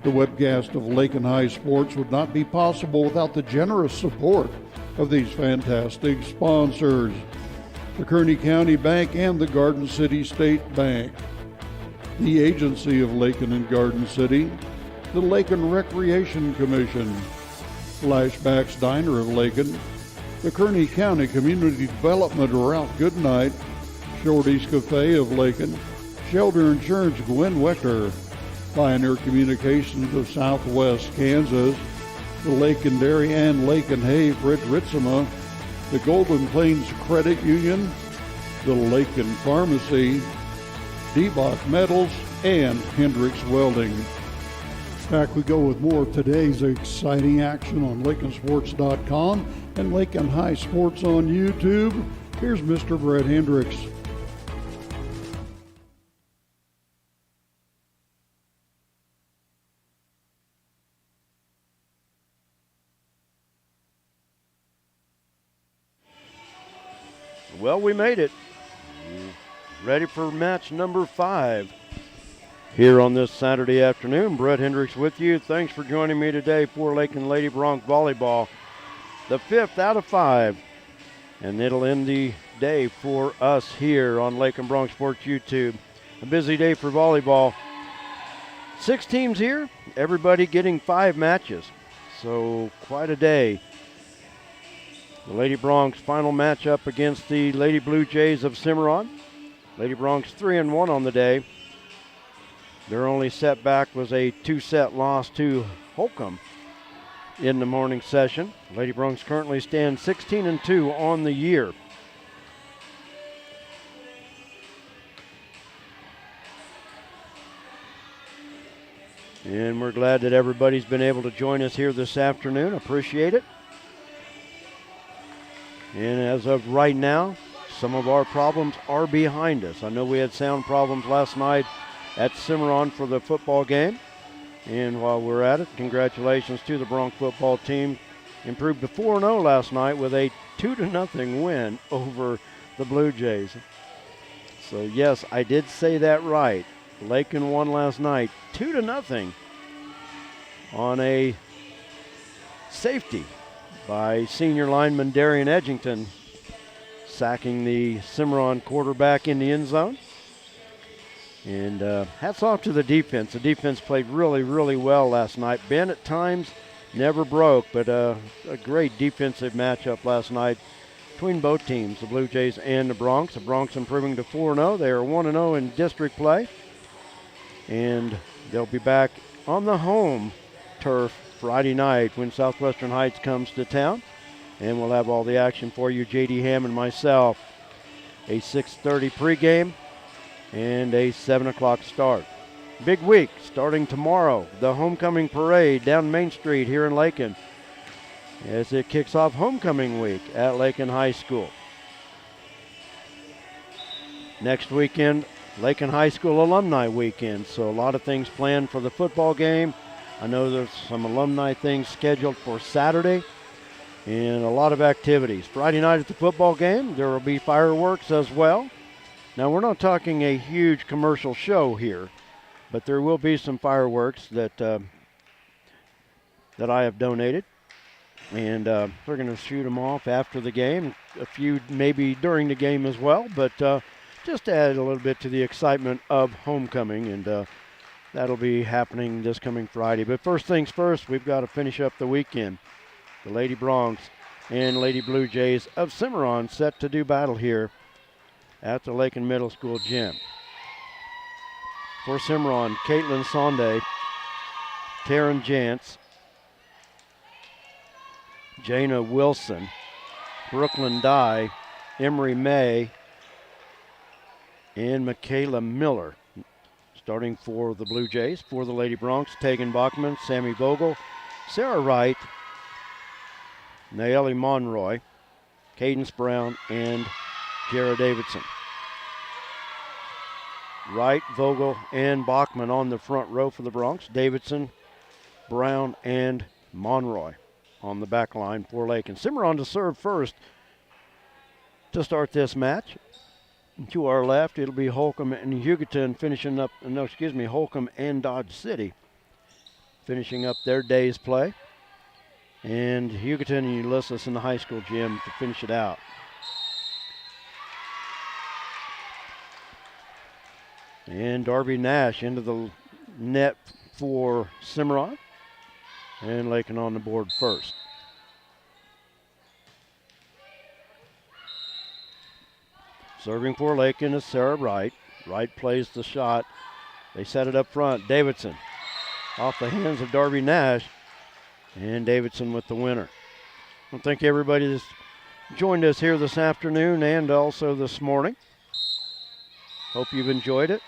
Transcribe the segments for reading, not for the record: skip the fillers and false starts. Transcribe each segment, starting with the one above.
The webcast of Lakin High Sports would not be possible without the generous support of these fantastic sponsors: the Kearney County Bank and the Garden City State Bank, the Agency of Lakin and Garden City, the Lakin Recreation Commission, Flashbacks Diner of Lakin, the Kearney County Community Development Ralph Goodnight, Shorty's Cafe of Lakin, Shelter Insurance Gwen Wecker, Pioneer Communications of Southwest Kansas, the Lakin Dairy and Lakin Hay Fred Ritzema, the Golden Plains Credit Union, the Lakin Pharmacy, D-Bach Metals, and Hendrix Welding. Back we go with more of today's exciting action on LakinSports.com and Lakin High Sports on YouTube. Here's Mr. Brett Hendricks. Well, we made it. Ready for match number 5 here on this Saturday afternoon. Brett Hendricks with you. Thanks for joining me today for Lakin Lady Bronc Volleyball. The 5th out of 5. And it'll end the day for us here on Lakin Bronc Sports YouTube. A busy day for volleyball. 6 teams here, everybody getting 5 matches. So quite a day. The Lady Broncs final matchup against the Lady Blue Jays of Cimarron. Lady Broncs 3-1 on the day. Their only setback was a 2-set loss to Holcomb in the morning session. Lady Broncs currently stand 16-2 on the year. And we're glad that everybody's been able to join us here this afternoon. Appreciate it. And as of right now, some of our problems are behind us. I know we had sound problems last night at Cimarron for the football game. And while we're at it, congratulations to the Bronc football team. Improved to 4-0 last night with a 2-0 win over the Blue Jays. So yes, I did say that right. Lakin won last night 2-0 on a safety by senior lineman Darian Edgington, sacking the Cimarron quarterback in the end zone. And hats off to the defense. The defense played really, really well last night. Ben at times never broke, but a great defensive matchup last night between both teams, the Blue Jays and the Broncs. The Broncs improving to 4-0. They are 1-0 in district play. And they'll be back on the home turf Friday night when Southwestern Heights comes to town. And we'll have all the action for you, J.D. Ham and myself. A 6:30 pregame and a 7 o'clock start. Big week starting tomorrow. The homecoming parade down Main Street here in Lakin as it kicks off homecoming week at Lakin High School. Next weekend, Lakin High School Alumni Weekend. So a lot of things planned for the football game. I know there's some alumni things scheduled for Saturday and a lot of activities. Friday night at the football game, there will be fireworks as well. Now, we're not talking a huge commercial show here, but there will be some fireworks that I have donated. And we're going to shoot them off after the game, a few maybe during the game as well, but just to add a little bit to the excitement of homecoming, and that'll be happening this coming Friday. But first things first, we've got to finish up the weekend. The Lady Broncs and Lady Blue Jays of Cimarron set to do battle here at the Lakin Middle School gym. For Cimarron, Caitlin Sonde, Taryn Jantz, Jana Wilson, Brooklyn Dye, Emery May, and Michaela Miller. Starting for the Blue Jays, for the Lady Broncs, Tegan Bachman, Sammy Vogel, Sarah Wright, Nayeli Monroy, Cadence Brown, and Jara Davidson. Wright, Vogel, and Bachman on the front row for the Broncs. Davidson, Brown, and Monroy on the back line for Lakin. Cimarron to serve first to start this match. To our left, it'll be Holcomb and Hugoton finishing up, Holcomb and Dodge City finishing up their day's play. And Hugoton and Ulysses in the high school gym to finish it out. And Darby Nash into the net for Cimarron. And Lakin on the board first. Serving for Lakin is Sarah Wright. Wright plays the shot. They set it up front. Davidson off the hands of Darby Nash. And Davidson with the winner. I thank everybody that's joined us here this afternoon and also this morning. Hope you've enjoyed it.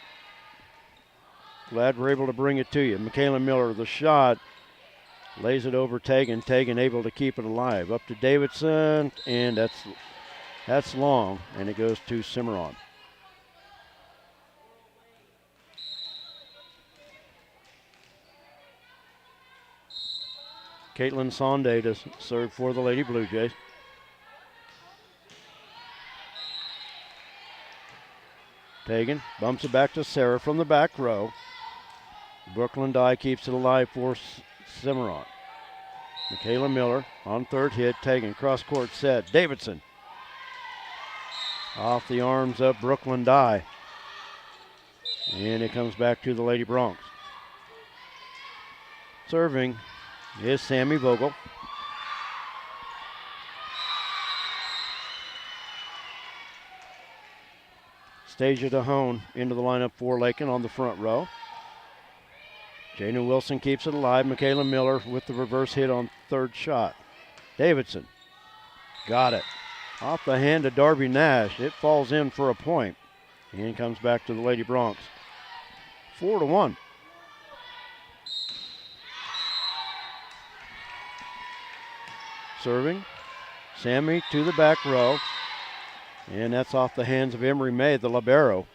Glad we're able to bring it to you. Michaela Miller, the shot, lays it over Tegan. Tegan able to keep it alive. Up to Davidson, and that's long, and it goes to Cimarron. Caitlin Sonde to serve for the Lady Blue Jays. Tegan bumps it back to Sarah from the back row. Brooklyn Dye keeps it alive for Cimarron. Michaela Miller on third hit. Tegan cross court set. Davidson off the arms of Brooklyn Dye. And it comes back to the Lady Broncs. Serving is Sammy Vogel. Stasia DeHone into the lineup for Lakin on the front row. Jana Wilson keeps it alive. Michaela Miller with the reverse hit on third shot. Davidson got it. Off the hand of Darby Nash. It falls in for a point. And comes back to the Lady Broncs. 4-1. Serving, Sammy to the back row, and that's off the hands of Emery May, the libero.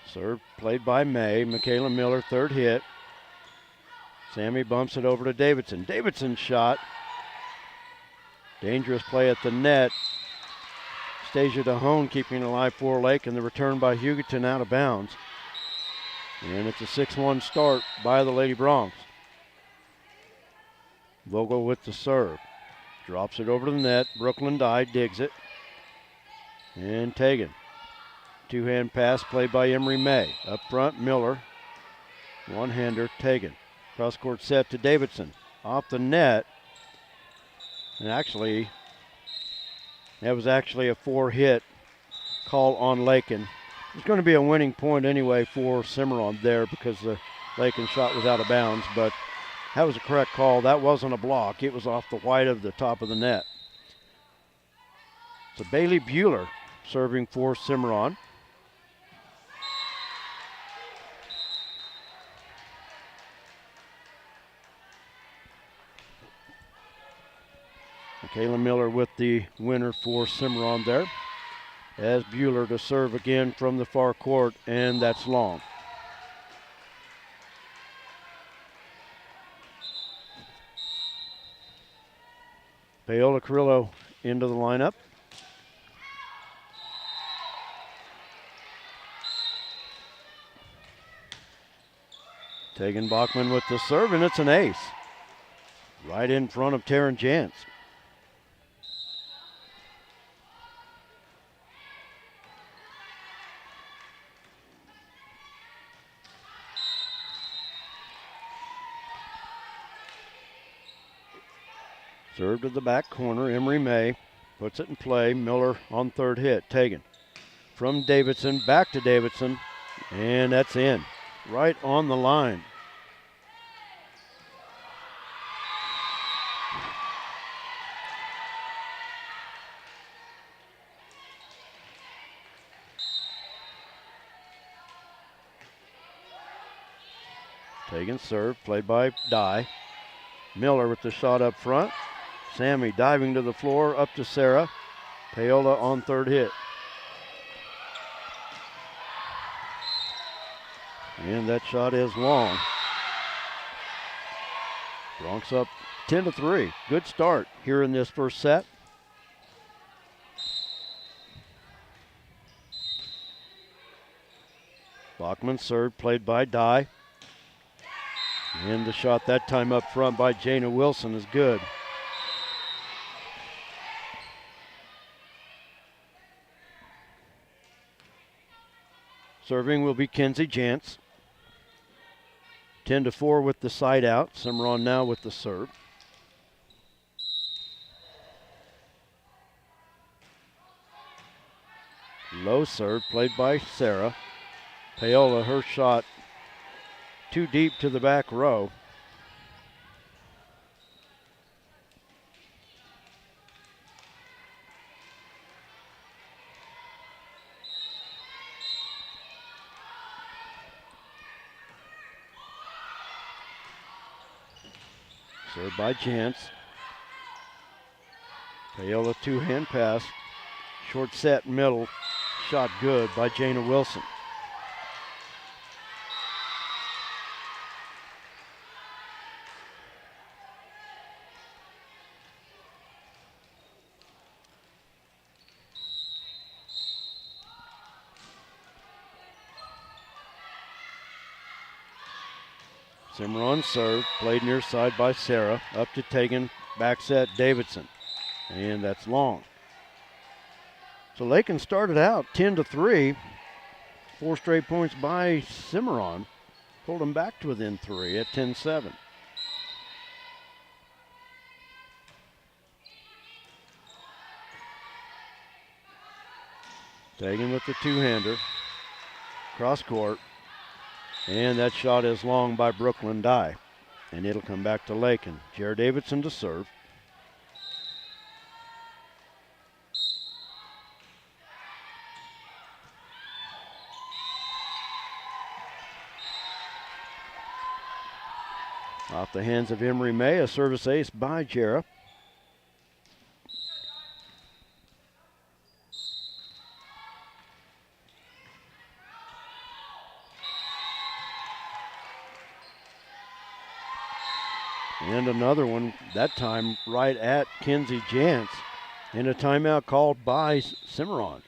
Serve played by May. Michaela Miller, third hit. Sammy bumps it over to Davidson. Davidson's shot. Dangerous play at the net. Stasia DeHone keeping alive for Lake, and the return by Hugoton out of bounds. And it's a 6-1 start by the Lady Broncs. Vogel with the serve. Drops it over to the net. Brooklyn Dye digs it. And Tegan. Two-hand pass played by Emery May. Up front, Miller. One-hander, Tegan. Cross-court set to Davidson. Off the net. And actually, that was actually a 4-hit call on Lakin. It's going to be a winning point anyway for Cimarron there because the Lakin shot was out of bounds, but that was a correct call. That wasn't a block. It was off the white of the top of the net. So Bailey Bueller serving for Cimarron. Michaela Miller with the winner for Cimarron there. As Bueller to serve again from the far court, and that's long. Paola Carrillo into the lineup. Tegan Bachman with the serve, and it's an ace. Right in front of Taryn Jantz. Serve to the back corner. Emery May puts it in play. Miller on third hit. Tegan from Davidson, back to Davidson, and that's in. Right on the line. Tegan serve, played by Dye. Miller with the shot up front. Sammy diving to the floor, up to Sarah. Paola on third hit. And that shot is long. Bronx up 10-3. Good start here in this first set. Bachman's serve played by Dye. And the shot that time up front by Jana Wilson is good. Serving will be Kenzie Jantz. 10-4 with the side out. Cimarron now with the serve. Low serve played by Sarah. Paola, her shot too deep to the back row. Served by Jantz. Paola two-hand pass. Short set, middle. Shot good by Jana Wilson. Cimarron serve, played near side by Sarah. Up to Tegan, back set Davidson. And that's long. So Lakin started out 10-3. 4 straight points by Cimarron. Pulled them back to within 3 at 10-7. Tegan with the two-hander. Cross court. And that shot is long by Brooklyn Dye. And it'll come back to Lakin. Jared Davidson to serve. Off the hands of Emery May, a service ace by Jarrah. And another one, that time right at Kenzie Jantz. And a timeout called by Cimarron.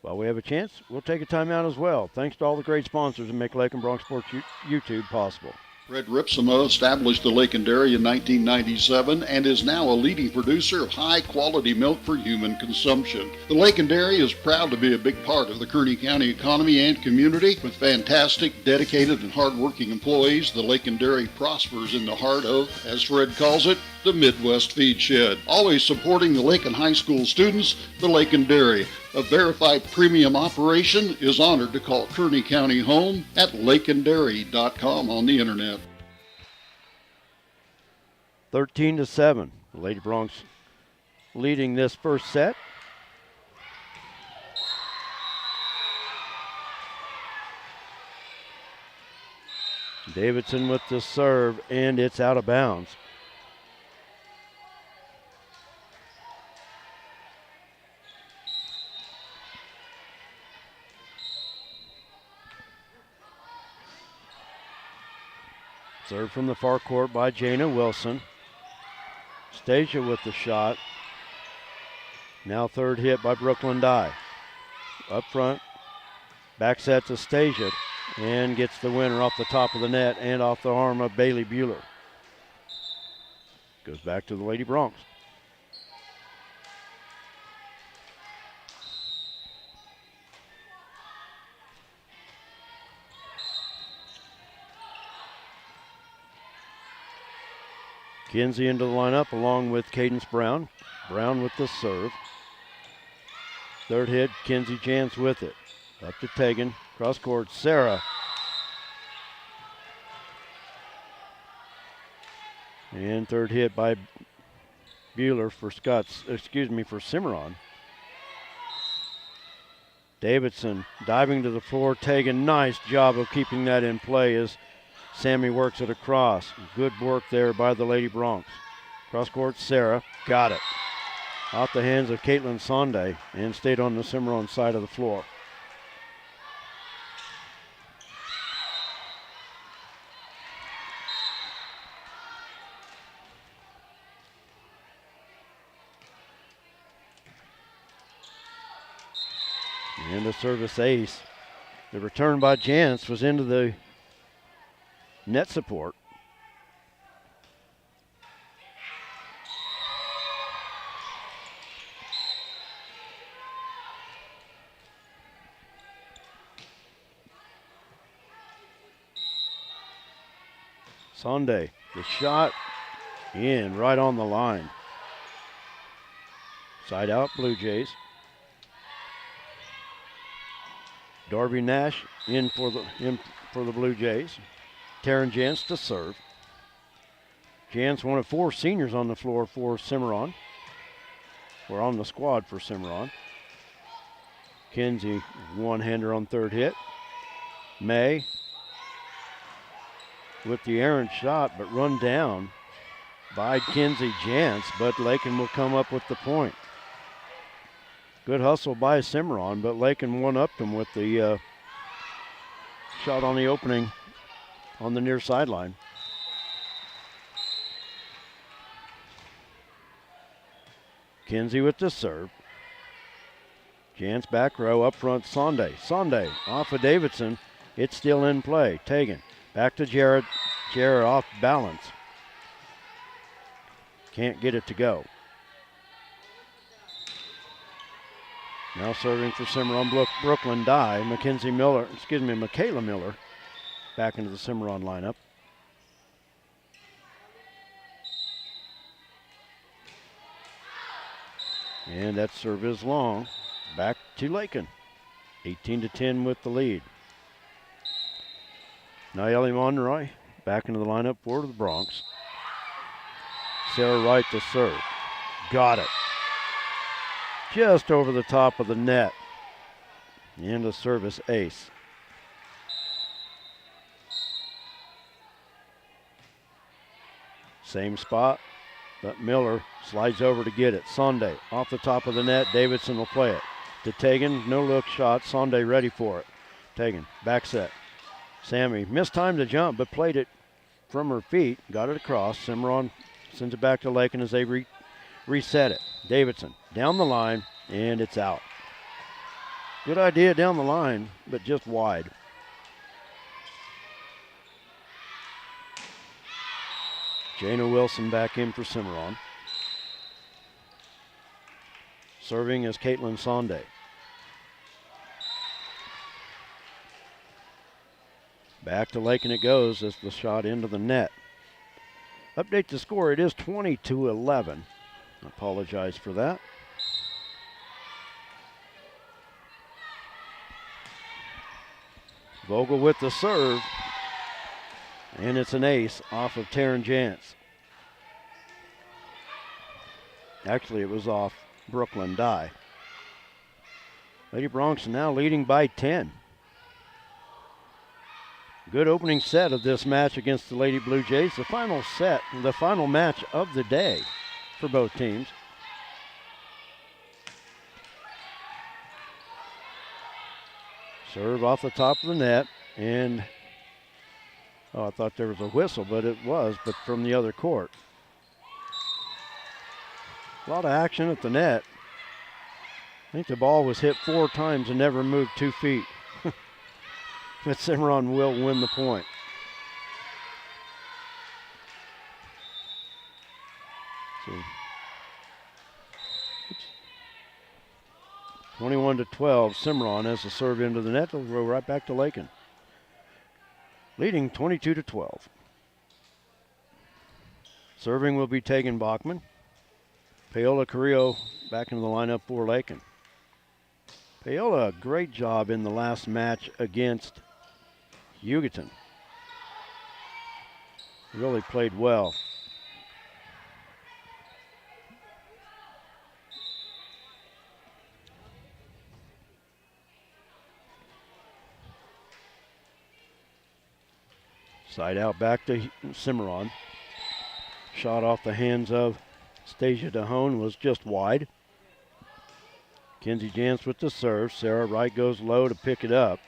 While we have a chance, we'll take a timeout as well. Thanks to all the great sponsors that make Lakin Bronc Sports YouTube possible. Fred Ripsimo established the Lakin Dairy in 1997 and is now a leading producer of high-quality milk for human consumption. The Lakin Dairy is proud to be a big part of the Kearney County economy and community. With fantastic, dedicated, and hard-working employees, the Lakin Dairy prospers in the heart of, as Fred calls it, the Midwest Feed Shed. Always supporting the Lakin High School students, the Lakin Dairy, a verified premium operation, is honored to call Kearney County home at lakindairy.com on the internet. 13-7. The Lady Broncs leading this first set. Davidson with the serve, and it's out of bounds. Served from the far court by Jana Wilson. Stasia with the shot. Now third hit by Brooklyn Dye. Up front, back set to Stasia, and gets the winner off the top of the net and off the arm of Bailey Bueller. Goes back to the Lady Broncs. Kinsey into the lineup along with Cadence Brown. Brown with the serve. Third hit, Kenzie Jantz with it. Up to Tegan, cross court, Sarah. And third hit by Bueller for Cimarron. Davidson diving to the floor. Tegan, nice job of keeping that in play as Sammy works it across. Good work there by the Lady Broncs. Cross court, Sarah. Got it. Off the hands of Caitlin Sonde and stayed on the Cimarron side of the floor. And a service ace. The return by Jantz was into the net support. Sunday, the shot in right on the line. Side out, Blue Jays. Darby Nash in for the Blue Jays. Taryn Jantz to serve. Jantz, one of 4 seniors on the floor for Cimarron. Or on the squad for Cimarron. Kinsey, one-hander on third hit. May with the errant shot, but run down by Kinsey Jantz, but Lakin will come up with the point. Good hustle by Cimarron, but Lakin one-upped him with the shot on the opening on the near sideline. Kinsey with the serve. Jantz back row up front, Sunday. Sunday off of Davidson. It's still in play. Tegan back to Jared. Jared off balance. Can't get it to go. Now serving for Cimarron, Brooklyn Dye. Michaela Miller back into the Cimarron lineup. And that serve is long. Back to Lakin. 18-10 with the lead. Nayeli Monroy back into the lineup for the Broncs. Sarah Wright to serve. Got it. Just over the top of the net. And a service ace. Same spot, but Miller slides over to get it. Sunday off the top of the net. Davidson will play it to Tegan. No look shot. Sunday ready for it. Tegan back set. Sammy missed time to jump, but played it from her feet. Got it across. Cimarron sends it back to Lakin as they reset it. Davidson down the line, and it's out. Good idea down the line, but just wide. Jana Wilson back in for Cimarron. Serving is Caitlin Sonde. Back to Lakin it goes as the shot into the net. Update the score, it is 20-11. I apologize for that. Vogel with the serve. And it's an ace off of Taryn Jantz. Actually, it was off Brooklyn Dye. Lady Broncs now leading by 10. Good opening set of this match against the Lady Blue Jays. The final match of the day for both teams. Serve off the top of the net, and I thought there was a whistle, but from the other court. A lot of action at the net. I think the ball was hit 4 times and never moved 2 feet. But Cimarron will win the point. So, 21-12, Cimarron has the serve into the net. They'll go right back to Lakin. Leading 22-12. Serving will be Tegan Bachman. Paola Carrillo back into the lineup for Lakin. Paola, a great job in the last match against Hugoton. Really played well. Side out back to Cimarron. Shot off the hands of Stasia DeHone was just wide. Kinsey Jantz with the serve. Sarah Wright goes low to pick it up.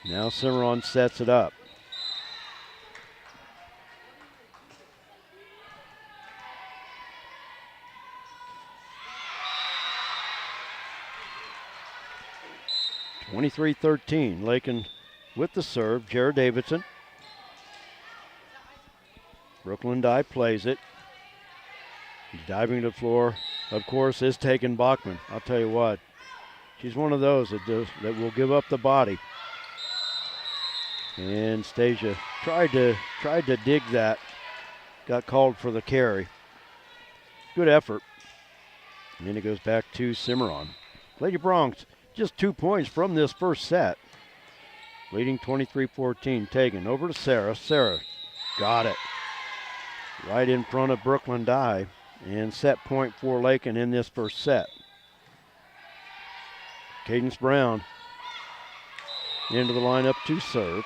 Now Cimarron sets it up. 23-13. Lakin with the serve. Jared Davidson. Brooklyn Dye plays it. He's diving to the floor. Of course, is taking Bachman. I'll tell you what, she's one of those that will give up the body. And Stasia tried to dig that. Got called for the carry. Good effort. And then it goes back to Cimarron. Lady Bronx just 2 points from this first set. Leading 23-14. Tegan over to Sarah. Sarah got it. Right in front of Brooklyn Dye. And set point for Lakin in this first set. Cadence Brown into the lineup to serve.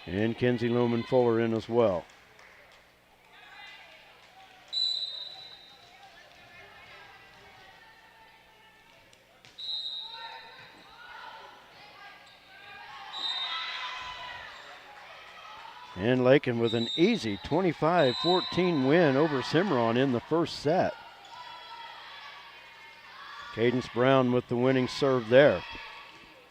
And Kenzie Lumen Fuller in as well. And Lakin with an easy 25-14 win over Cimarron in the first set. Cadence Brown with the winning serve there.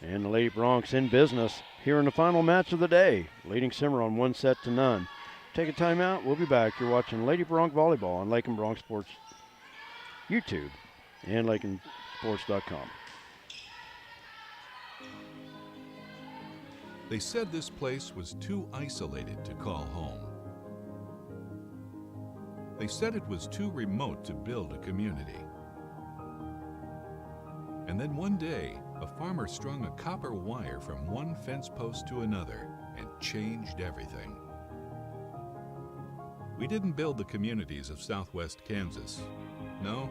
And the Lady Bronx in business here in the final match of the day, leading Cimarron 1-0. Take a timeout. We'll be back. You're watching Lady Bronx Volleyball on Lakin Bronx Sports YouTube and LakinSports.com. They said this place was too isolated to call home. They said it was too remote to build a community. And then one day, a farmer strung a copper wire from one fence post to another and changed everything. We didn't build the communities of Southwest Kansas. No,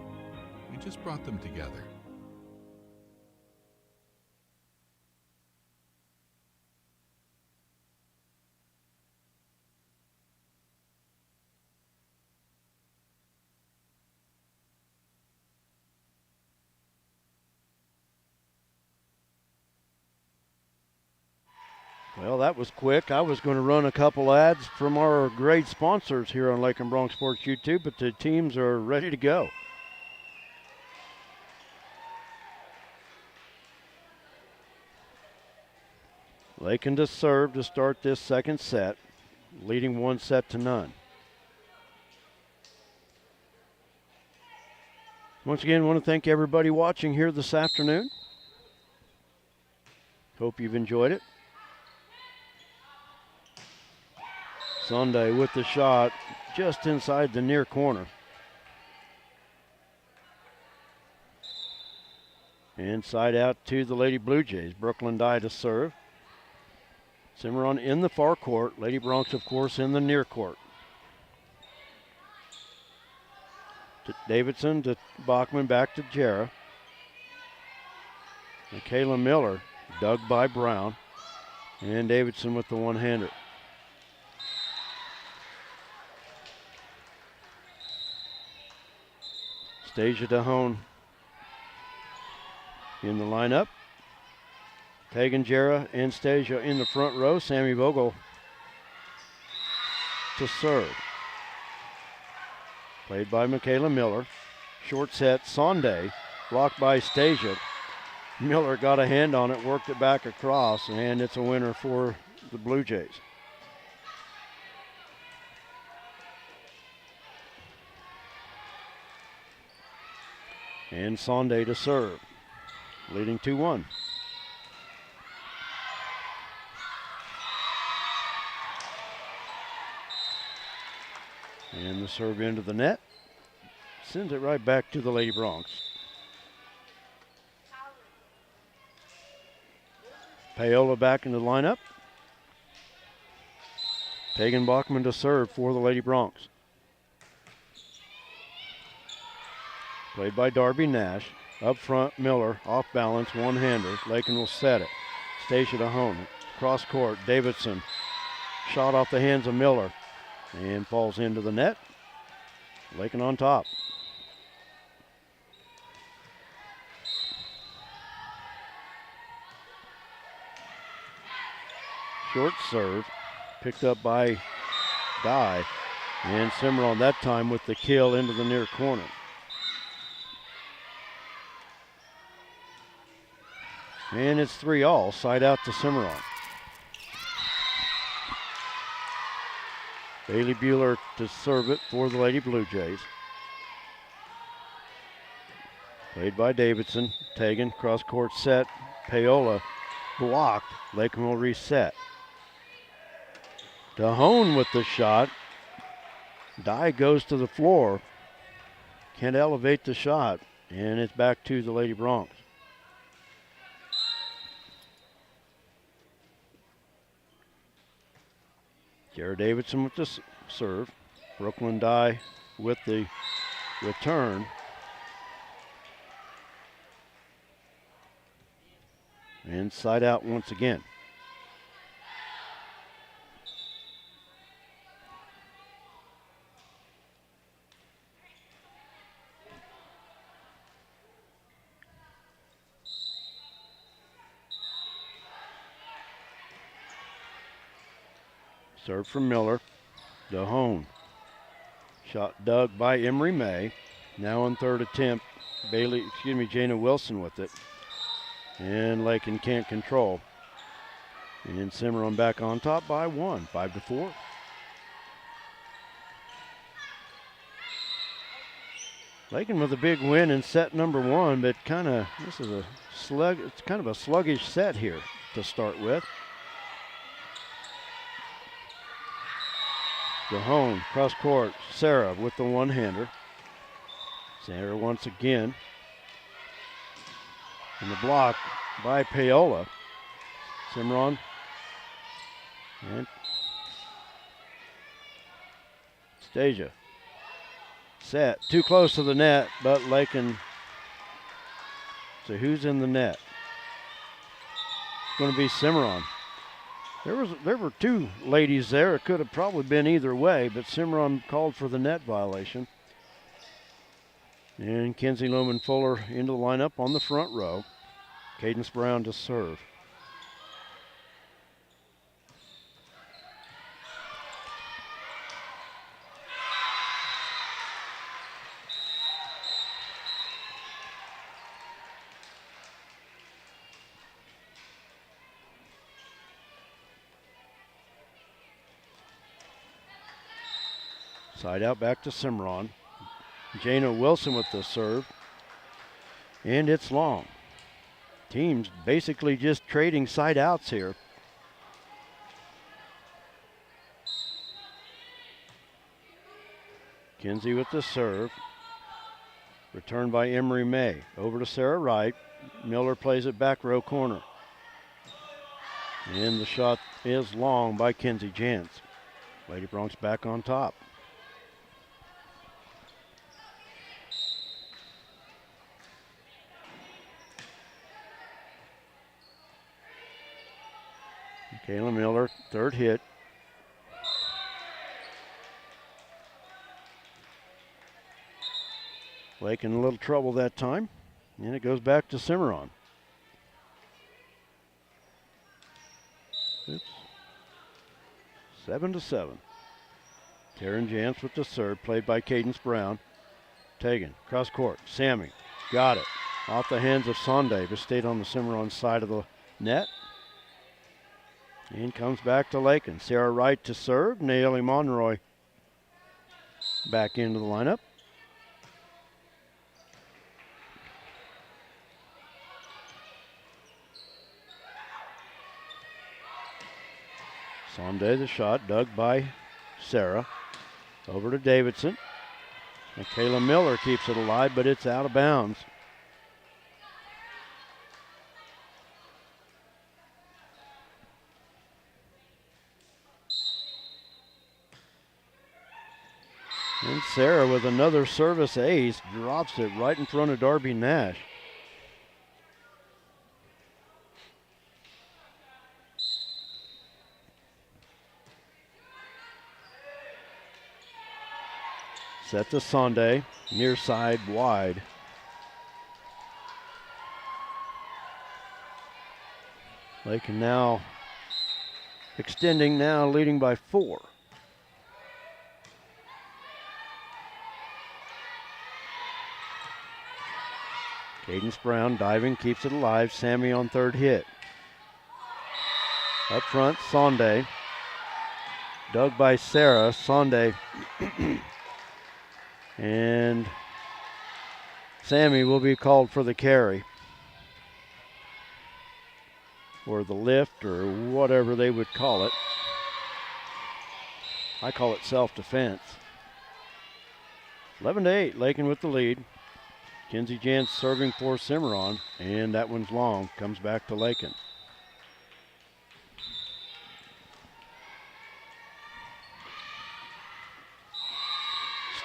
we just brought them together. Well, that was quick. I was going to run a couple ads from our great sponsors here on Lakin Bronx Sports YouTube, but the teams are ready to go. Lakin to serve to start this second set, leading 1-0. Once again, I want to thank everybody watching here this afternoon. Hope you've enjoyed it. Sunday with the shot just inside the near corner. Inside out to the Lady Blue Jays. Brooklyn Dye to serve. Cimarron in the far court. Lady Bronx, of course, in the near court. To Davidson to Bachman, back to Jarrah. Michaela Miller dug by Brown. And Davidson with the one-hander. Stasia DeHone in the lineup. Tegan, Jarrah, and Stasia in the front row. Sammy Vogel to serve. Played by Michaela Miller. Short set, Sonde, blocked by Stasia. Miller got a hand on it, worked it back across, and it's a winner for the Blue Jays. And Sonde to serve, leading 2-1. And the serve into the net. Sends it right back to the Lady Bronx. Paola back in the lineup. Tegan Bachman to serve for the Lady Bronx. Played by Darby Nash. Up front, Miller, off balance, one-hander. Lakin will set it. Stasia DeHone, cross court, Davidson. Shot off the hands of Miller and falls into the net. Lakin on top. Short serve, picked up by Dye. And Cimarron that time with the kill into the near corner. And it's 3-all, side out to Cimarron. Bailey Bueller to serve it for the Lady Blue Jays. Played by Davidson. Tegan, cross court set. Paola blocked. Lakin will reset. DeHone with the shot. Dye goes to the floor. Can't elevate the shot. And it's back to the Lady Broncs. Jared Davidson with the serve. Brooklyn Dye with the return. And side out once again. Serve from Miller. DeHone. Shot dug by Emery May. Now on third attempt, Jana Wilson with it. And Lakin can't control. And Cimarron back on top by 1, 5-4. Lakin with a big win in set number 1, but it's kind of a sluggish set here to start with. DeHone, cross court, Sarah with the one-hander. Sarah once again. And the block by Paola. Cimarron. And Stasia. Set. Too close to the net, but Lakin. So who's in the net? It's going to be Cimarron. There were two ladies there. It could have probably been either way, but Cimarron called for the net violation. And Kenzie Lohman Fuller into the lineup on the front row. Cadence Brown to serve. Side out back to Cimarron. Jana Wilson with the serve. And it's long. Teams basically just trading side outs here. Kinsey with the serve. Returned by Emery May. Over to Sarah Wright. Miller plays it back row corner. And the shot is long by Kinsey Jantz. Lady Broncs back on top. Kayla Miller, third hit. Lake in a little trouble that time, and it goes back to Cimarron. It's 7-7. Taryn Jantz with the serve, played by Cadence Brown. Tegan, cross court, Sammy, got it. Off the hands of Sonde, but stayed on the Cimarron side of the net. And comes back to Lakin. Sarah Wright to serve. Naomi Monroy back into the lineup. Sonde the shot, dug by Sarah. Over to Davidson. And Kayla Miller keeps it alive, but it's out of bounds. And Sarah with another service ace drops it right in front of Darby Nash. Set to Sonde, near side wide. Lakin now extending, now leading by 4. Cadence Brown diving, keeps it alive. Sammy on third hit. Up front, Sonde. Dug by Sarah. Sonde. And Sammy will be called for the carry. Or the lift, or whatever they would call it. I call it self-defense. 11-8, Lakin with the lead. Kinsey Jantz serving for Cimarron, and that one's long. Comes back to Lakin.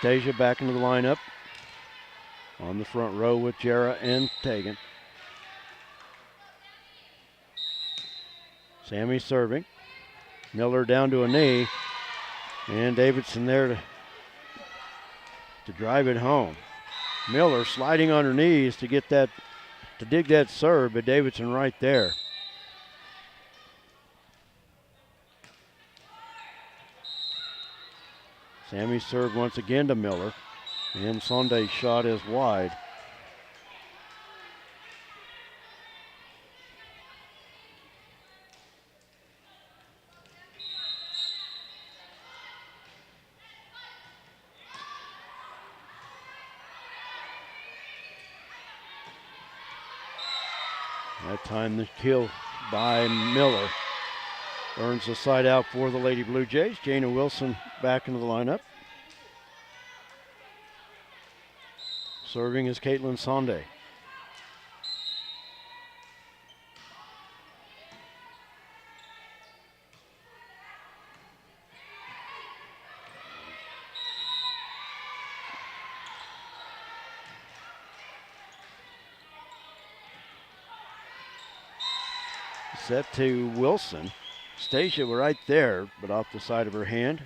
Stasia back into the lineup. On the front row with Jara and Tegan. Sammy serving. Miller down to a knee. And Davidson there to drive it home. Miller sliding on her knees to get that, to dig that serve, but Davidson right there. Sammy served once again to Miller, and Sonday's shot is wide. That time the kill by Miller earns the side out for the Lady Blue Jays. Jana Wilson back into the lineup. Serving is Caitlin Sonde. Set to Wilson. Stasia right there, but off the side of her hand.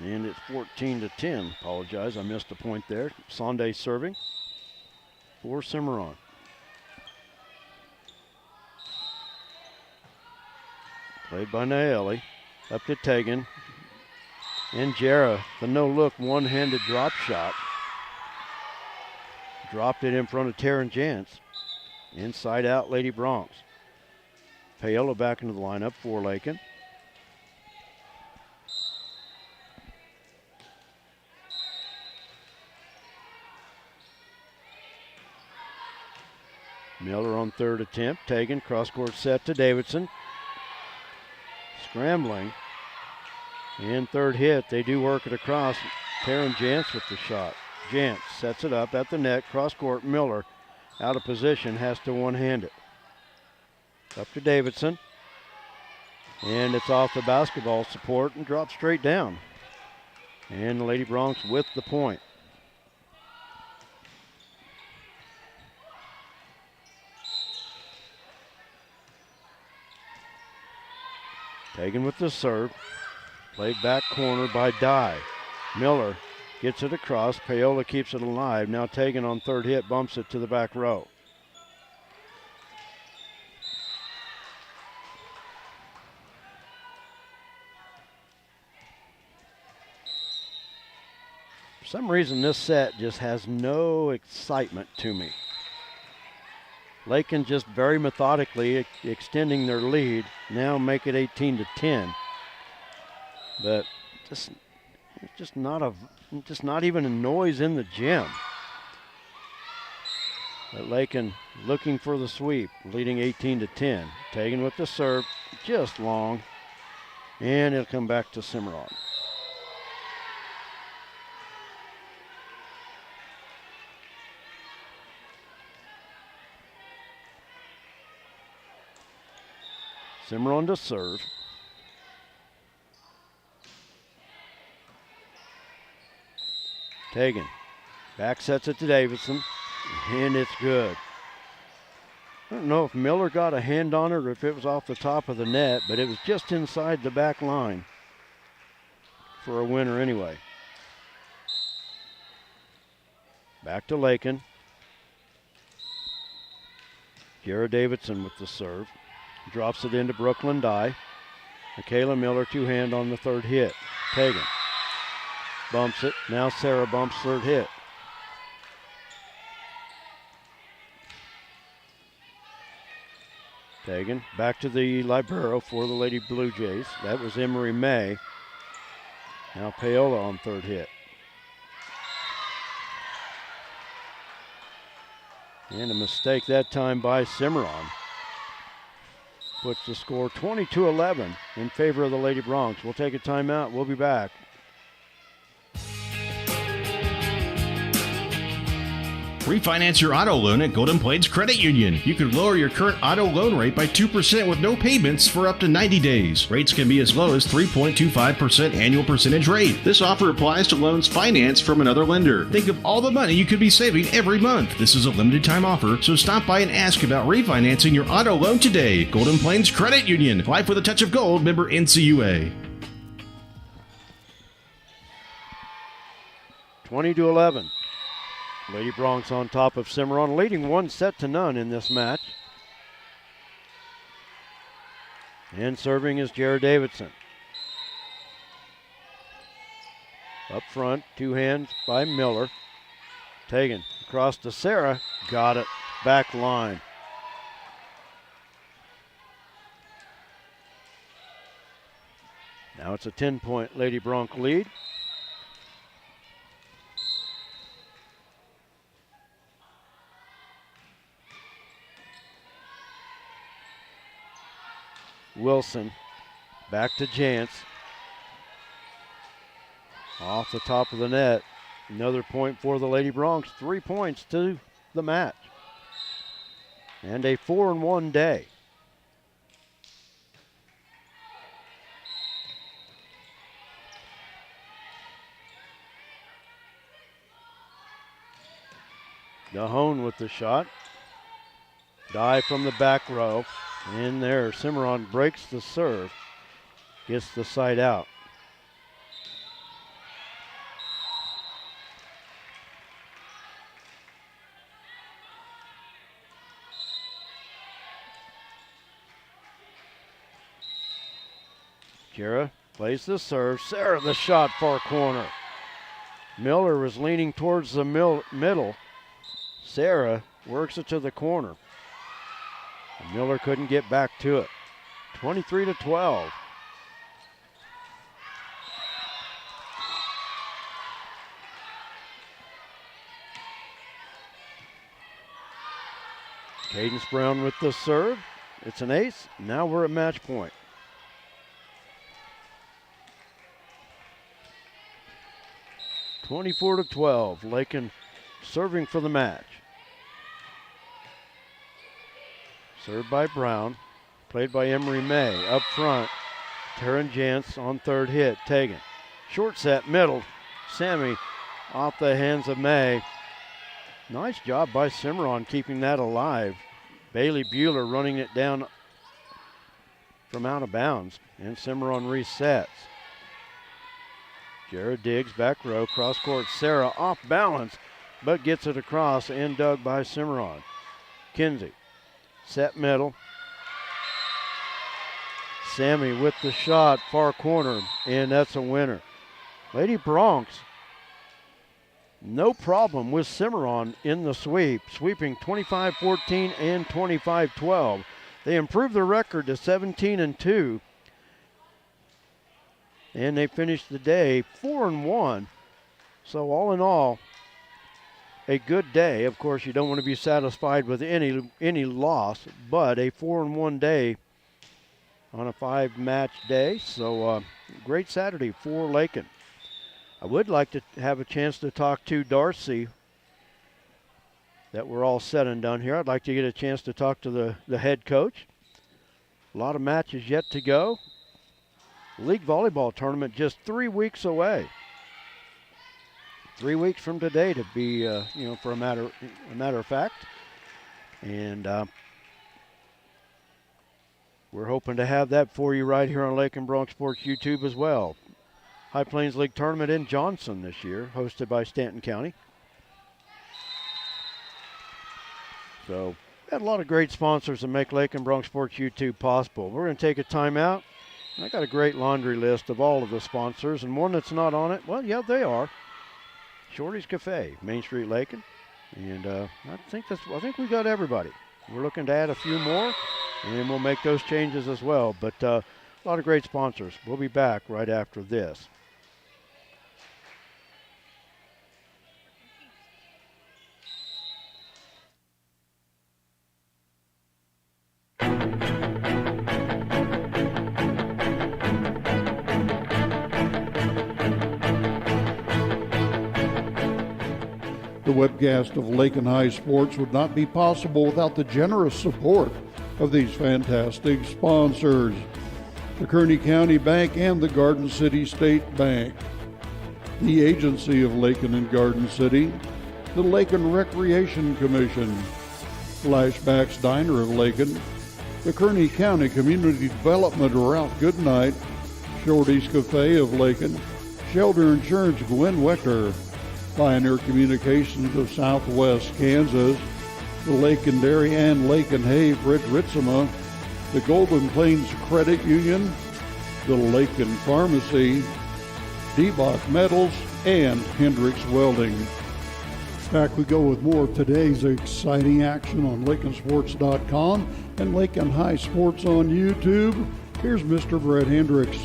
And it's 14-10. Apologize, I missed a point there. Sonde serving for Cimarron. Played by Naeli. Up to Tegan. And Jara, the no-look one-handed drop shot. Dropped it in front of Taryn Jantz. Inside out, Lady Bronc. Paola back into the lineup for Lakin. Miller on third attempt. Tegan, cross-court set to Davidson. Scrambling. And third hit. They do work it across. Taryn Jantz with the shot. Jantz sets it up at the net. Cross-court, Miller out of position, has to one-hand it. Up to Davidson. And it's off the basketball support and drops straight down. And the Lady Broncs with the point. Taken with the serve. Played back corner by Dye. Miller gets it across. Paola keeps it alive. Now Tegan on third hit, bumps it to the back row. For some reason, this set just has no excitement to me. Lakin just very methodically extending their lead. Now make it 18-10. But just not even a noise in the gym. But Lakin looking for the sweep, leading 18-10. Tegan with the serve, just long, and it'll come back to Cimarron. Cimarron to serve. Tegan back sets it to Davidson, and it's good. I don't know if Miller got a hand on it or if it was off the top of the net, but it was just inside the back line for a winner anyway. Back to Lakin. Jara Davidson with the serve. Drops it into Brooklyn Dye. Michaela Miller two-hand on the third hit. Tegan. Bumps it. Now Sarah bumps third hit. Taken back to the libero for the Lady Blue Jays. That was Emery May. Now Paola on third hit. And a mistake that time by Cimarron. Puts the score 22-11 in favor of the Lady Broncs. We'll take a timeout. We'll be back. Refinance your auto loan at Golden Plains Credit Union. You could lower your current auto loan rate by 2% with no payments for up to 90 days. Rates can be as low as 3.25% annual percentage rate. This offer applies to loans financed from another lender. Think of all the money you could be saving every month. This is a limited time offer, so stop by and ask about refinancing your auto loan today. Golden Plains Credit Union. Life with a touch of gold. Member NCUA. 20-11. Lady Broncs on top of Cimarron, leading 1-0 in this match. And serving is Jared Davidson. Up front, two hands by Miller. Taken across to Sarah, got it, back line. Now it's a 10-point Lady Bronc lead. Wilson back to Jantz. Off the top of the net. Another point for the Lady Broncs. 3 points to the match. And a 4-1 day. Dahone with the shot. Dive from the back row. In there, Cimarron breaks the serve, gets the side out. Kira plays the serve. Sarah the shot, far corner. Miller was leaning towards the middle. Sarah works it to the corner. Miller couldn't get back to it. 23-12. Cadence Brown with the serve. It's an ace. Now we're at match point. (24-12). Lakin serving for the match. Served by Brown, played by Emery May. Up front, Taryn Jantz on third hit, Tegan. Short set, middle. Sammy off the hands of May. Nice job by Cimarron keeping that alive. Bailey Bueller running it down from out of bounds, and Cimarron resets. Jared Diggs, back row, cross court. Sarah off balance, but gets it across and dug by Cimarron. Kinsey. Set middle. Sammy with the shot, far corner, and that's a winner. Lady Broncs, no problem with Cimarron in the sweep, sweeping 25-14 and 25-12. They improved their record to 17-2, and they finished the day 4-1. So all in all, a good day. Of course, you don't want to be satisfied with any loss, but a 4-1 day on a 5-match day. So great Saturday for Lakin. I would like to have a chance to talk to Darcy that we're all said and done here. I'd like to get a chance to talk to the head coach. A lot of matches yet to go. League volleyball tournament just 3 weeks away. 3 weeks from today to be, for a matter of fact. And we're hoping to have that for you right here on Lakin Bronc Sports YouTube as well. High Plains League tournament in Johnson this year, hosted by Stanton County. So, we had a lot of great sponsors that make Lakin Bronc Sports YouTube possible. We're going to take a timeout. I got a great laundry list of all of the sponsors, and one that's not on it, well, yeah, they are. Shorty's Cafe, Main Street, Lakin. And I think we got everybody. We're looking to add a few more, and we'll make those changes as well. But a lot of great sponsors. We'll be back right after this. The webcast of Lakin High Sports would not be possible without the generous support of these fantastic sponsors: the Kearney County Bank and the Garden City State Bank, the Agency of Lakin and Garden City, the Lakin Recreation Commission, Flashbacks Diner of Lakin, the Kearney County Community Development Ralph Goodnight, Shorty's Cafe of Lakin, Shelter Insurance Gwen Wecker, Pioneer Communications of Southwest Kansas, the Lakin Dairy and Lakin Hay Fred Ritzema, the Golden Plains Credit Union, the Lakin Pharmacy, D-Bach Metals, and Hendrix Welding. Back we go with more of today's exciting action on LakinSports.com and Lakin High Sports on YouTube. Here's Mr. Brett Hendricks.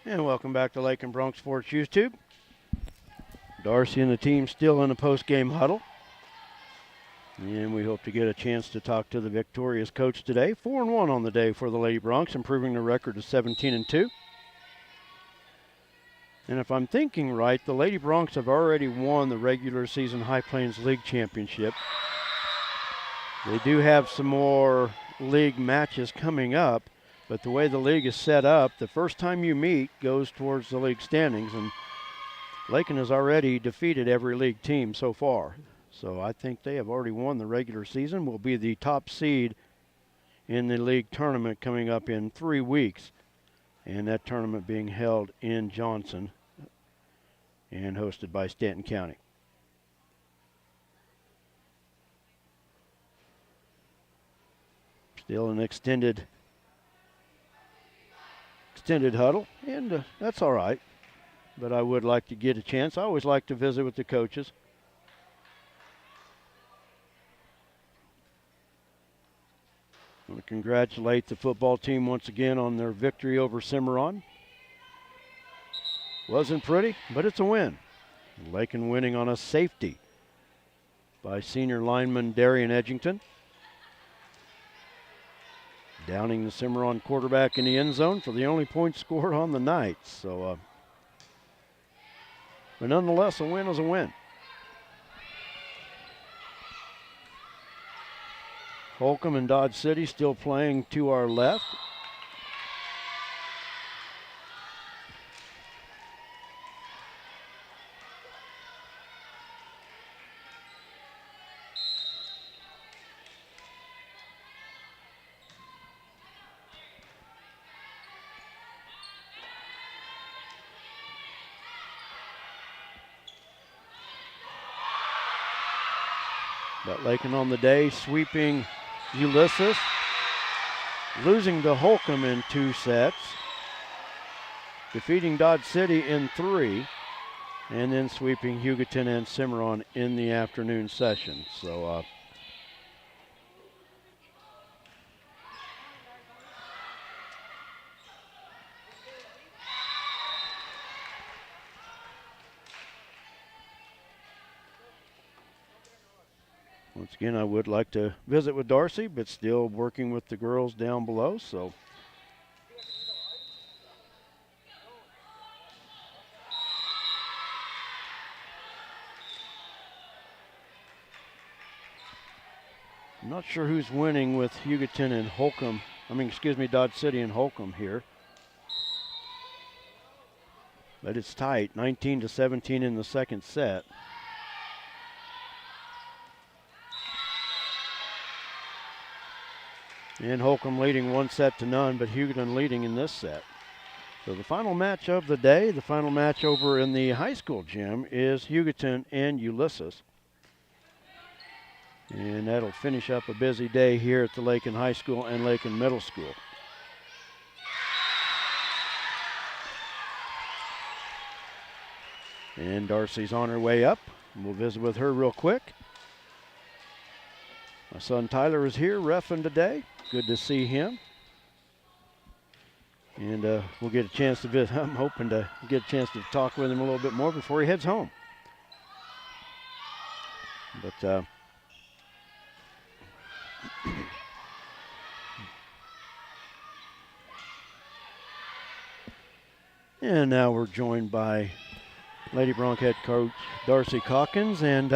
And welcome back to Lakin Bronc Sports YouTube. Darcy and the team still in the post-game huddle. And we hope to get a chance to talk to the victorious coach today. 4-1 on the day for the Lady Broncs, improving their record to 17-2. And if I'm thinking right, the Lady Broncs have already won the regular season High Plains League Championship. They do have some more league matches coming up. But the way the league is set up, the first time you meet goes towards the league standings, and Lakin has already defeated every league team so far. So I think they have already won the regular season, will be the top seed in the league tournament coming up in 3 weeks, and that tournament being held in Johnson and hosted by Stanton County. Still an extended huddle, and that's all right. But I would like to get a chance. I always like to visit with the coaches. I want to congratulate the football team once again on their victory over Cimarron. Wasn't pretty, but it's a win. Lakin winning on a safety by senior lineman Darian Edgington. Downing the Cimarron quarterback in the end zone for the only point scored on the night. So, but nonetheless, a win is a win. Holcomb and Dodge City still playing to our left. But Lakin on the day, sweeping Ulysses, losing to Holcomb in 2 sets, defeating Dodge City in 3, and then sweeping Hugoton and Cimarron in the afternoon session. So once again, I would like to visit with Darcy, but still working with the girls down below. So I'm not sure who's winning with Hugoton and Holcomb. Dodge City and Holcomb here. But it's tight, 19-17 in the second set. And Holcomb leading 1-0, but Hugoton leading in this set. So the final match of the day, the final match over in the high school gym, is Hugoton and Ulysses. And that'll finish up a busy day here at the Lakin High School and Lakin Middle School. And Darcy's on her way up. We'll visit with her real quick. My son Tyler is here reffing today. Good to see him. And we'll get a chance to visit. I'm hoping to get a chance to talk with him a little bit more before he heads home. But and now we're joined by Lady Bronc head coach Darcy Calkins, and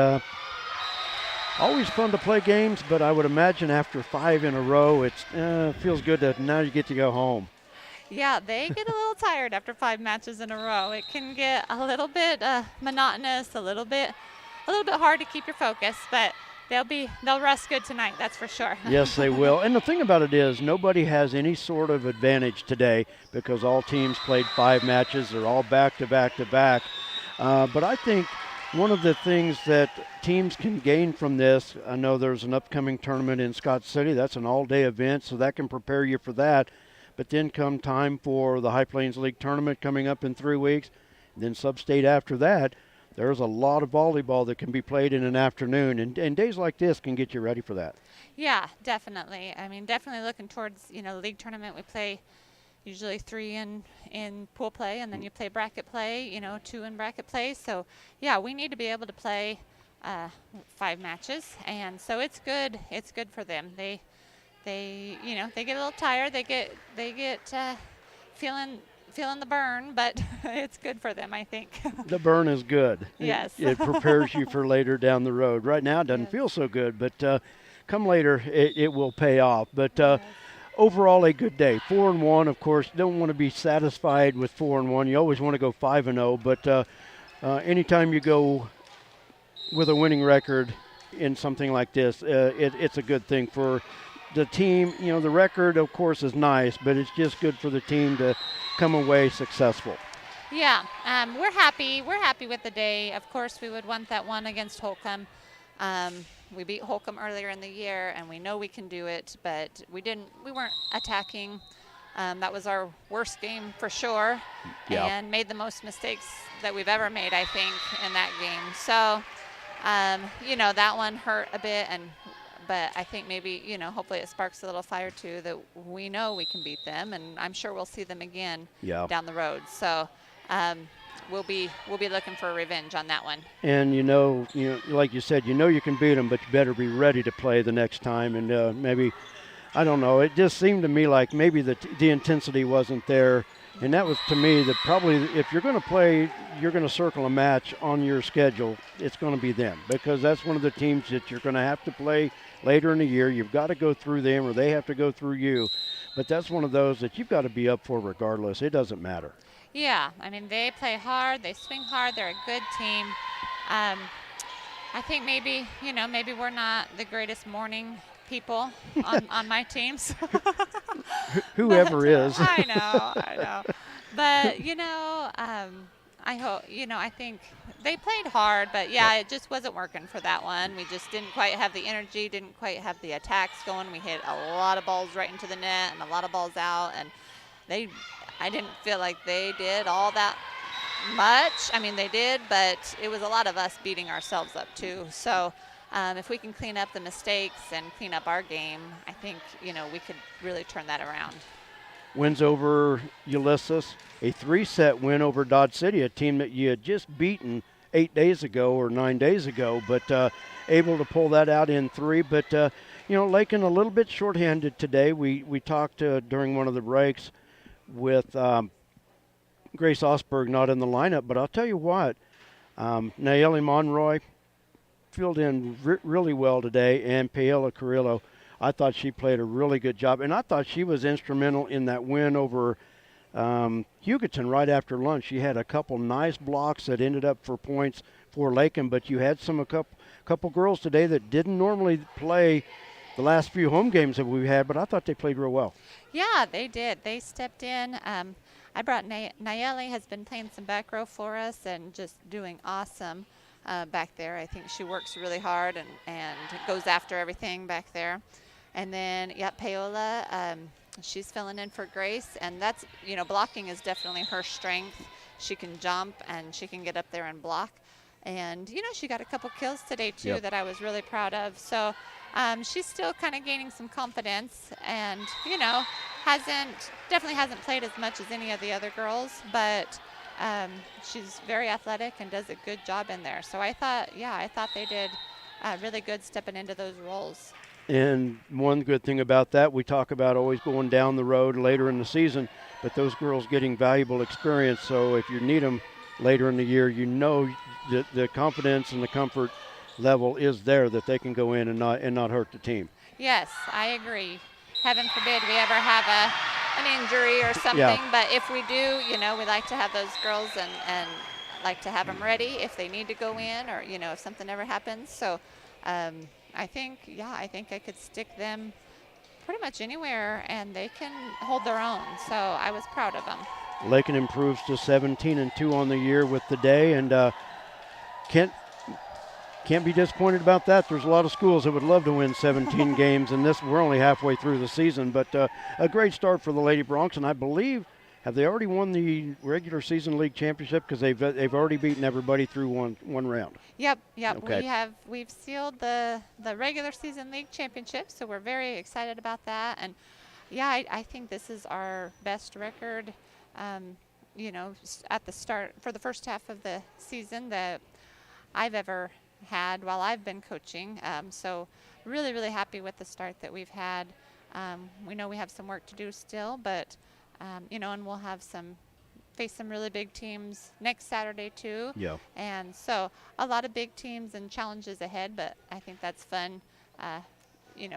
always fun to play games, but I would imagine after 5 in a row, it feels good that now you get to go home. Yeah, they get a little tired after 5 matches in a row. It can get a little bit monotonous, a little bit hard to keep your focus, but they'll rest good tonight, that's for sure. Yes, they will. And the thing about it is nobody has any sort of advantage today because all teams played 5 matches. They're all back to back to back. But I think one of the things that teams can gain from this, I know there's an upcoming tournament in Scott City. That's an all-day event, so that can prepare you for that. But then come time for the High Plains League tournament coming up in 3 weeks, then sub-state after that, there's a lot of volleyball that can be played in an afternoon, and days like this can get you ready for that. Yeah, definitely. I mean, definitely looking towards, the league tournament. We play usually 3 in pool play, and then you play bracket play, 2 in bracket play. So, yeah, we need to be able to play 5 matches, and so it's good. It's good for them. They get a little tired. They get feeling the burn, but it's good for them, I think. The burn is good. Yes. It prepares you for later down the road. Right now it doesn't feel so good, but come later it will pay off. But overall a good day. 4-1, of course. Don't want to be satisfied with 4-1. You always want to go 5-0, but anytime you go with a winning record in something like this, it's a good thing for the team. The record, of course, is nice, but it's just good for the team to come away successful. Yeah, we're happy. We're happy with the day. Of course, we would want that one against Holcomb. We beat Holcomb earlier in the year, and we know we can do it, but we weren't attacking. That was our worst game for sure, and made the most mistakes that we've ever made, I think, in that game. So, that one hurt a bit, but I think maybe, hopefully it sparks a little fire too, that we know we can beat them, and I'm sure we'll see them again down the road. So we'll be looking for revenge on that one. And like you said, you can beat them, but you better be ready to play the next time. And maybe, I don't know, it just seemed to me like maybe the intensity wasn't there. And that was, to me, that probably if you're going to play, you're going to circle a match on your schedule, it's going to be them, because that's one of the teams that you're going to have to play later in the year. You've got to go through them, or they have to go through you. But that's one of those that you've got to be up for regardless. It doesn't matter. Yeah, I mean, they play hard, they swing hard, they're a good team. I think maybe we're not the greatest morning people on my teams. Whoever is. I know. But, I hope, I think they played hard, but it just wasn't working for that one. We just didn't quite have the energy, didn't quite have the attacks going. We hit a lot of balls right into the net and a lot of balls out, and I didn't feel like they did all that much. I mean, they did, but it was a lot of us beating ourselves up too. So if we can clean up the mistakes and clean up our game, I think, we could really turn that around. Wins over Ulysses, a 3-set win over Dodge City, a team that you had just beaten 8 days ago or 9 days ago, but able to pull that out in 3. But, Lakin a little bit shorthanded today. We talked during one of the breaks with Grace Osberg not in the lineup, but I'll tell you what, Nayeli Monroy filled in really well today, and Paola Carrillo, I thought she played a really good job, and I thought she was instrumental in that win over Hugoton right after lunch. She had a couple nice blocks that ended up for points for Lakin, but you had a couple girls today that didn't normally play the last few home games that we've had, but I thought they played real well. Yeah, they did. They stepped in. I brought Nayeli has been playing some back row for us and just doing awesome back there. I think she works really hard and goes after everything back there. And then, Paola, she's filling in for Grace, and that's, blocking is definitely her strength. She can jump and she can get up there and block. And, she got a couple kills today, too, that I was really proud of. So she's still kind of gaining some confidence and, definitely hasn't played as much as any of the other girls, but she's very athletic and does a good job in there. So I thought they did really good stepping into those roles. And one good thing about that, we talk about always going down the road later in the season, but those girls getting valuable experience. So if you need them later in the year, the confidence and the comfort level is there that they can go in and not hurt the team. Yes, I agree. Heaven forbid we ever have an injury or something, but if we do, we like to have those girls and like to have them ready if they need to go in or, if something ever happens. So I think I could stick them pretty much anywhere and they can hold their own. So I was proud of them. Lakin improves to 17-2 on the year with the day, and can't be disappointed about that. There's a lot of schools that would love to win 17 games, and we're only halfway through the season. But a great start for the Lady Broncs, and I believe, have they already won the regular season league championship? Because they've already beaten everybody through one round. Yep. Okay. We've sealed the regular season league championship, so we're very excited about that. And I think this is our best record, at the start for the first half of the season that I've ever had while I've been coaching. So really, really happy with the start that we've had. We know we have some work to do still, but and we'll have face some really big teams next Saturday too. Yeah. And so a lot of big teams and challenges ahead, but I think that's fun,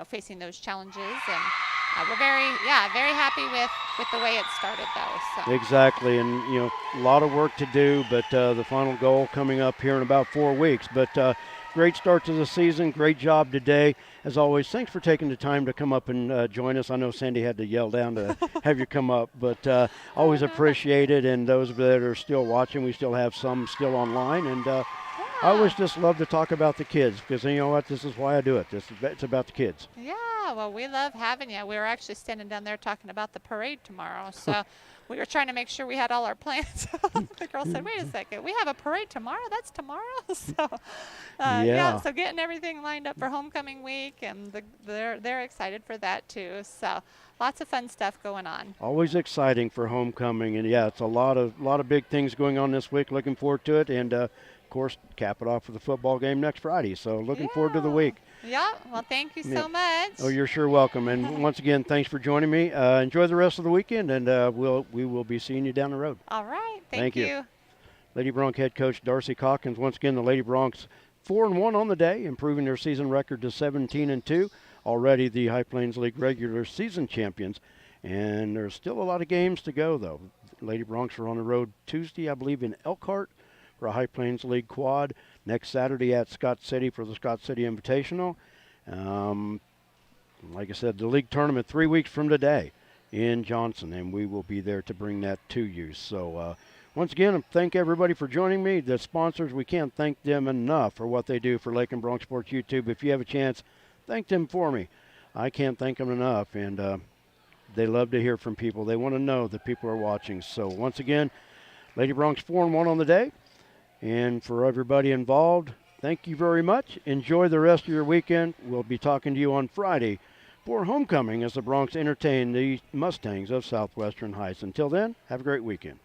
facing those challenges. And we're very happy with the way it started though. So. Exactly, and a lot of work to do, but the final goal coming up here in about 4 weeks. But great start to the season, great job today. As always, thanks for taking the time to come up and join us. I know Sandy had to yell down to have you come up, but always appreciate it. And those that are still watching, we still have some still online. And I always just love to talk about the kids because you know what? This is why I do it. It's about the kids. Yeah, well, we love having you. We were actually standing down there talking about the parade tomorrow. So we were trying to make sure we had all our plans. The girl said, wait a second, we have a parade tomorrow? That's tomorrow? So, so getting everything lined up for homecoming week, and they're excited for that too. So lots of fun stuff going on. Always exciting for homecoming, and it's a lot of big things going on this week. Looking forward to it, and of course, cap it off with the football game next Friday. So looking forward to the week. Yeah, well, thank you so much. Oh, you're sure welcome. And once again, thanks for joining me. Enjoy the rest of the weekend, and we will be seeing you down the road. All right, thank you. Lady Bronc head coach Darcy Calkins. Once again, the Lady Broncs 4-1 on the day, improving their season record to 17-2. Already the High Plains League regular season champions, and there's still a lot of games to go, though. Lady Broncs are on the road Tuesday, I believe, in Elkhart for a High Plains League quad. Next Saturday at Scott City for the Scott City Invitational. Like I said, the league tournament 3 weeks from today in Johnson, and we will be there to bring that to you. So once again, thank everybody for joining me. The sponsors, we can't thank them enough for what they do for Lakin Bronc Sports YouTube. If you have a chance, thank them for me. I can't thank them enough, and they love to hear from people. They want to know that people are watching. So once again, Lady Broncs 4-1 on the day. And for everybody involved, thank you very much. Enjoy the rest of your weekend. We'll be talking to you on Friday for homecoming as the Broncs entertain the Mustangs of Southwestern Heights. Until then, have a great weekend.